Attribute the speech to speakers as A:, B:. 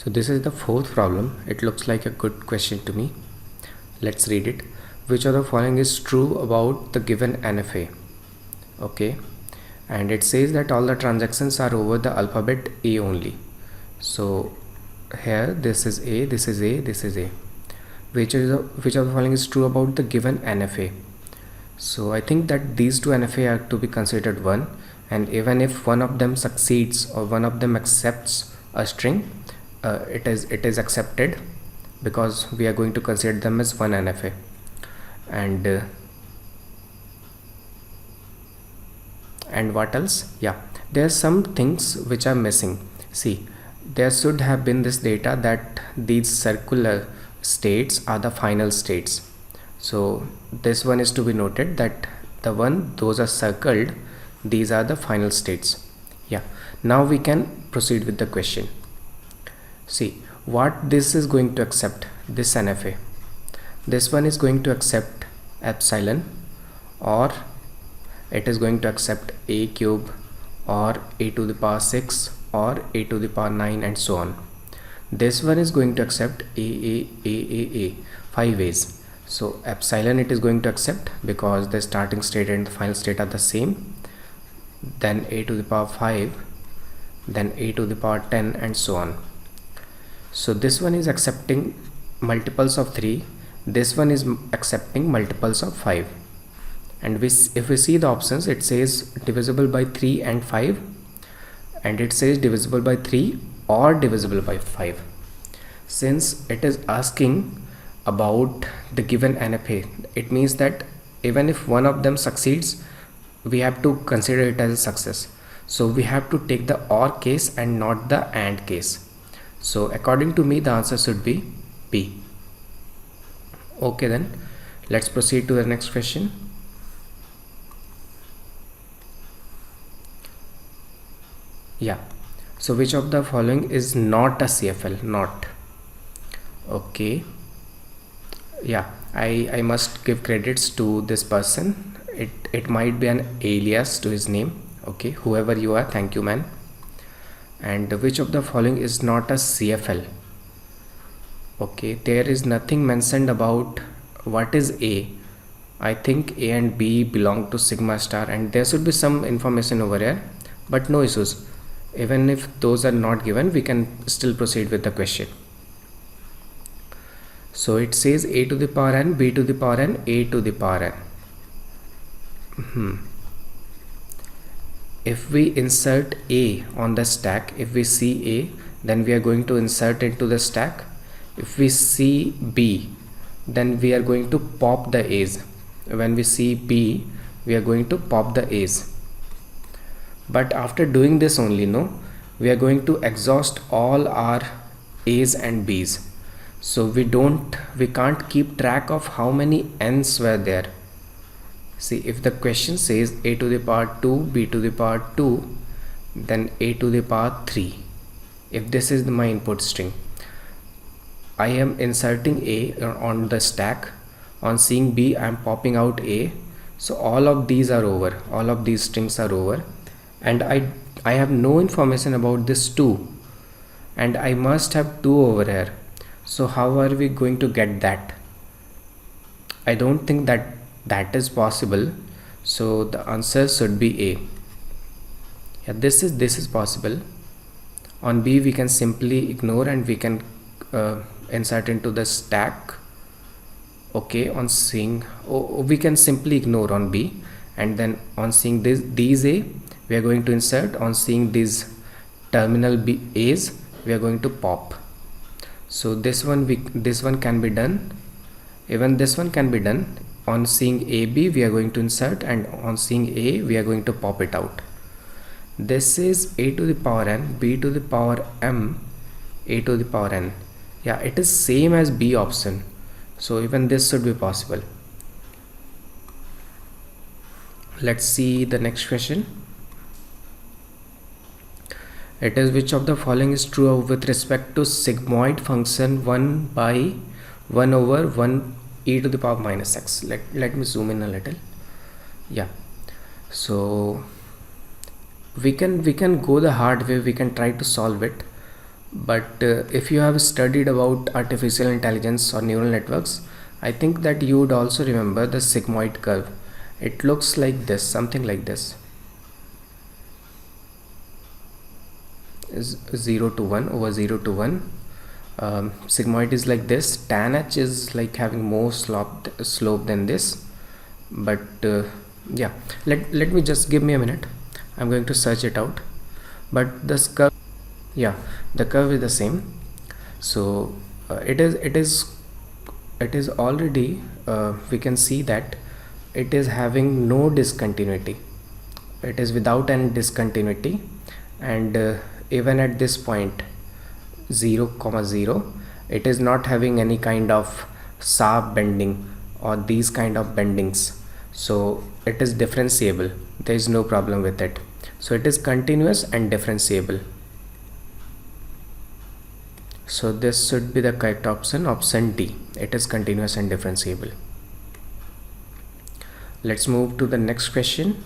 A: So this is the fourth problem. It looks like a good question to me. Let's read it. Which of the following is true about the given NFA? Okay, and it says that all the transactions are over the alphabet A only. So here this is A, this is A, this is A. Which of the following is true about the given NFA? So I think that these two NFA are to be considered one, and even if one of them succeeds or one of them accepts a string, it is accepted because we are going to consider them as one NFA. And what else? Yeah, there are some things which are missing. See, there should have been this data that these circular states are the final states. So this one is to be noted, that those are circled, these are the final states. Yeah, now we can proceed with the question. See what this is going to accept, this NFA. This one is going to accept epsilon, or it is going to accept a cube, or a to the power 6, or a to the power 9, and so on. This one is going to accept a 5 ways. So epsilon it is going to accept because the starting state and the final state are the same. Then a to the power 5, then a to the power 10, and so on. So this one is accepting multiples of 3, this one is accepting multiples of 5. And if we see the options, it says divisible by 3 and 5, and it says divisible by 3 or divisible by 5. Since it is asking about the given NFA, it means that even if one of them succeeds, we have to consider it as a success. So we have to take the OR case and not the AND case. So according to me, the answer should be B. Okay, then let's proceed to the next question. Yeah, so which of the following is not a CFL? Not. Okay, yeah, I must give credits to this person. It might be an alias to his name. Okay, whoever you are, thank you, man. And which of the following is not a CFL? Okay, there is nothing mentioned about what is A. I think A and B belong to sigma star, and there should be some information over here, but no issues. Even if those are not given, we can still proceed with the question. So it says a to the power n, b to the power n, a to the power n. If we insert a on the stack, if we see a, then we are going to insert into the stack. If we see b, then we are going to pop the a's. When we see b, we are going to pop the a's. But after doing this only, we are going to exhaust all our a's and b's. So we can't keep track of how many n's were there. See, if the question says a to the power 2, b to the power 2, then a to the power 3. If this is my input string, I am inserting a on the stack. On seeing b, I am popping out a. So all of these are over, all of these strings are over, and I have no information about this 2, and I must have 2 over here. So how are we going to get that? I don't think that is possible. So the answer should be A. Yeah, this is possible. On B we can simply ignore and we can insert into the stack. Okay, on seeing we can simply ignore on B, and then on seeing these A, we are going to insert. On seeing these terminal B A's, we are going to pop. So this one can be done. Even this one can be done. On seeing AB, we are going to insert, and on seeing A, we are going to pop it out. This is a to the power n, b to the power m, a to the power n. Yeah, it is same as B option. So even this should be possible. Let's see the next question. It is which of the following is true with respect to sigmoid function 1 by 1 over 1 e to the power minus x. Let me zoom in a little. Yeah, so we can go the hard way. We can try to solve it. But if you have studied about artificial intelligence or neural networks, I think that you would also remember the sigmoid curve. It looks like this, something like this. Is 0 to 1 over 0 to 1. Sigmoid is like this. Tan h is like having more slope than this. But yeah, let me just give me a minute. I'm going to search it out. But this curve, yeah, the curve is the same. So it is already we can see that it is having no discontinuity. It is without any discontinuity, and even at this point 0 comma 0, it is not having any kind of sharp bending or these kind of bendings. So it is differentiable. There is no problem with it. So it is continuous and differentiable. So this should be the correct option, option D. It is continuous and differentiable. Let's move to the next question.